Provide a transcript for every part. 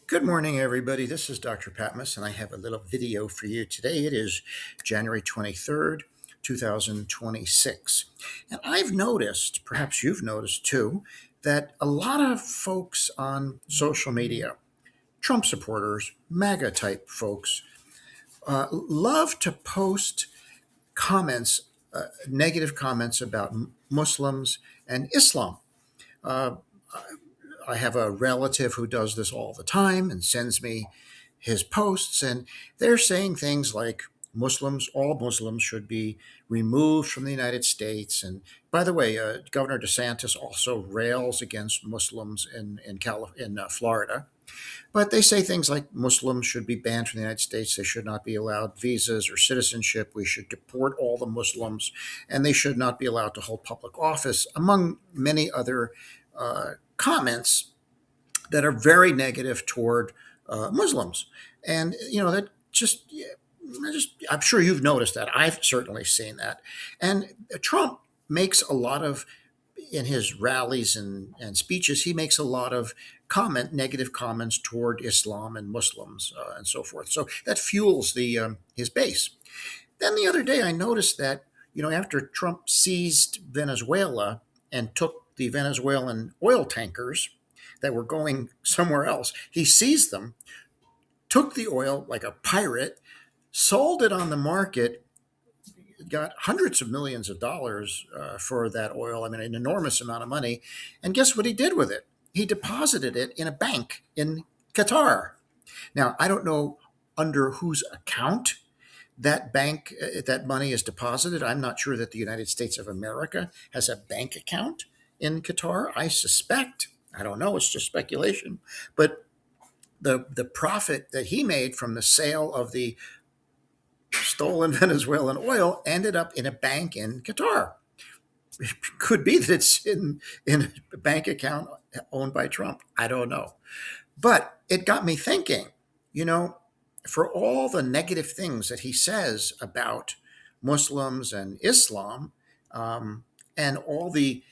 Good morning, everybody. This is Dr. Patmos, and I have a little video for you today. It is January 23rd, 2026. And I've noticed, perhaps you've noticed too, that a lot of folks on social media, Trump supporters, MAGA type folks, love to post comments, negative comments about Muslims and Islam. Uh, I have a relative who does this all the time and sends me his posts, and they're saying things like all Muslims should be removed from the United States. And by the way, Governor DeSantis also rails against Muslims in Florida. But they say things like Muslims should be banned from the United States. They should not be allowed visas or citizenship. We should deport all the Muslims, and they should not be allowed to hold public office, among many other comments that are very negative toward Muslims. And that I'm sure you've noticed that. I've certainly seen that. And Trump makes a lot of in his rallies and speeches, he makes a lot of negative comments toward Islam and Muslims and so forth. So that fuels the his base. Then the other day, I noticed that after Trump seized Venezuela and took the Venezuelan oil tankers that were going somewhere else, he seized them, took the oil like a pirate, sold it on the market, got hundreds of millions of dollars for that oil. I mean, an enormous amount of money. And guess what he did with it? He deposited it in a bank in Qatar. Now, I don't know under whose account that money is deposited. I'm not sure that the United States of America has a bank account in Qatar. I suspect, I don't know, it's just speculation, but the profit that he made from the sale of the stolen Venezuelan oil ended up in a bank in Qatar. It could be that it's in a bank account owned by Trump. I don't know. But it got me thinking, for all the negative things that he says about Muslims and Islam, and all the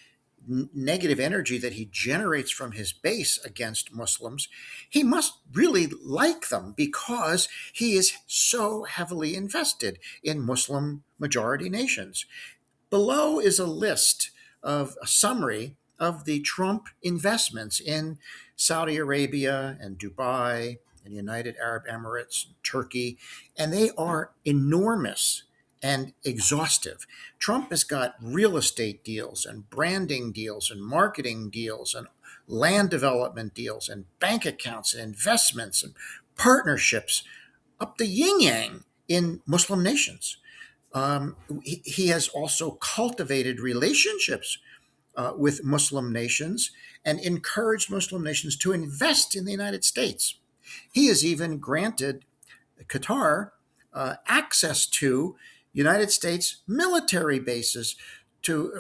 negative energy that he generates from his base against Muslims, he must really like them because he is so heavily invested in Muslim majority nations. Below is a list of a summary of the Trump investments in Saudi Arabia and Dubai and United Arab Emirates, Turkey, and they are enormous and exhaustive. Trump has got real estate deals and branding deals and marketing deals and land development deals and bank accounts and investments and partnerships up the yin yang in Muslim nations. He has also cultivated relationships with Muslim nations and encouraged Muslim nations to invest in the United States. He has even granted Qatar access to United States military bases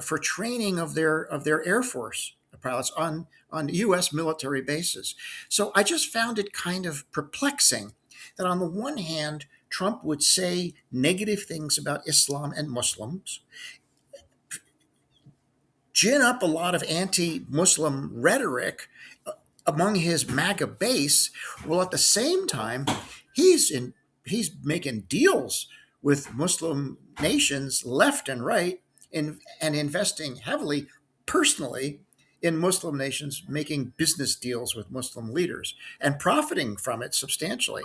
for training of their Air Force pilots on U.S. military bases. So I just found it kind of perplexing that on the one hand, Trump would say negative things about Islam and Muslims, gin up a lot of anti-Muslim rhetoric among his MAGA base, while at the same time he's making deals with Muslim nations left and right and investing heavily personally in Muslim nations, making business deals with Muslim leaders and profiting from it substantially.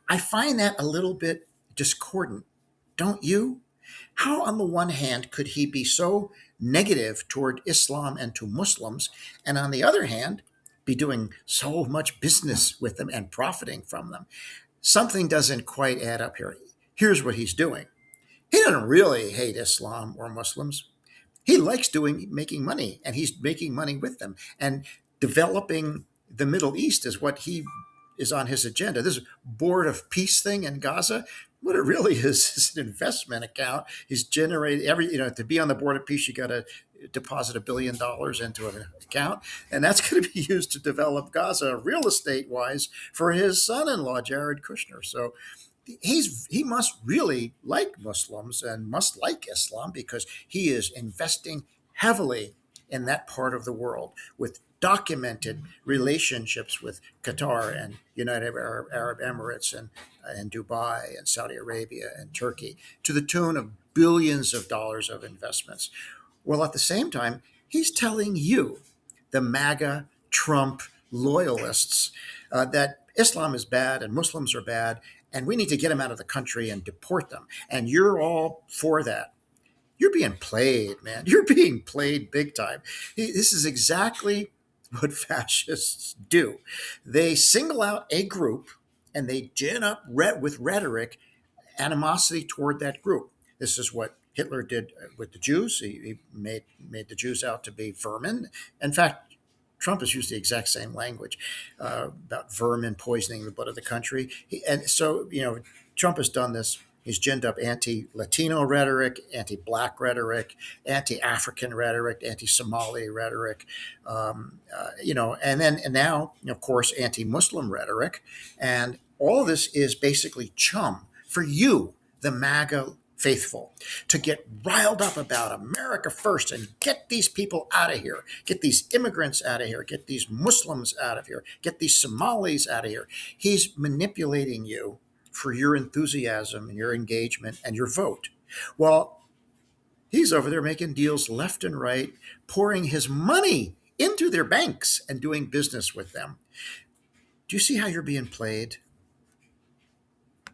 I find that a little bit discordant, don't you? How, on the one hand, could he be so negative toward Islam and to Muslims, and on the other hand, be doing so much business with them and profiting from them? Something doesn't quite add up here. Here's what he's doing. He doesn't really hate Islam or Muslims. He likes making money, and he's making money with them. And developing the Middle East is what he is on his agenda. This board of peace thing in Gaza, what it really is an investment account. He's generated to be on the board of peace, you got to deposit $1 billion into an account, and that's going to be used to develop Gaza real estate wise for his son-in-law, Jared Kushner. So he must really like Muslims and must like Islam because he is investing heavily in that part of the world with documented relationships with Qatar and United Arab Emirates and Dubai and Saudi Arabia and Turkey to the tune of billions of dollars of investments. Well, at the same time, he's telling you, the MAGA Trump loyalists, that Islam is bad and Muslims are bad, and we need to get them out of the country and deport them. And you're all for that. You're being played, man. You're being played big time. This is exactly what fascists do. They single out a group and they gin up with rhetoric animosity toward that group. This is what Hitler did with the Jews. He made the Jews out to be vermin. In fact, Trump has used the exact same language about vermin poisoning the blood of the country. And so, Trump has done this. He's ginned up anti-Latino rhetoric, anti-Black rhetoric, anti-African rhetoric, anti-Somali rhetoric, and now, of course, anti-Muslim rhetoric. And all this is basically chum for you, the MAGA faithful, to get riled up about America first and get these people out of here, get these immigrants out of here, get these Muslims out of here, get these Somalis out of here. He's manipulating you for your enthusiasm and your engagement and your vote. Well, he's over there making deals left and right, pouring his money into their banks and doing business with them. Do you see how you're being played?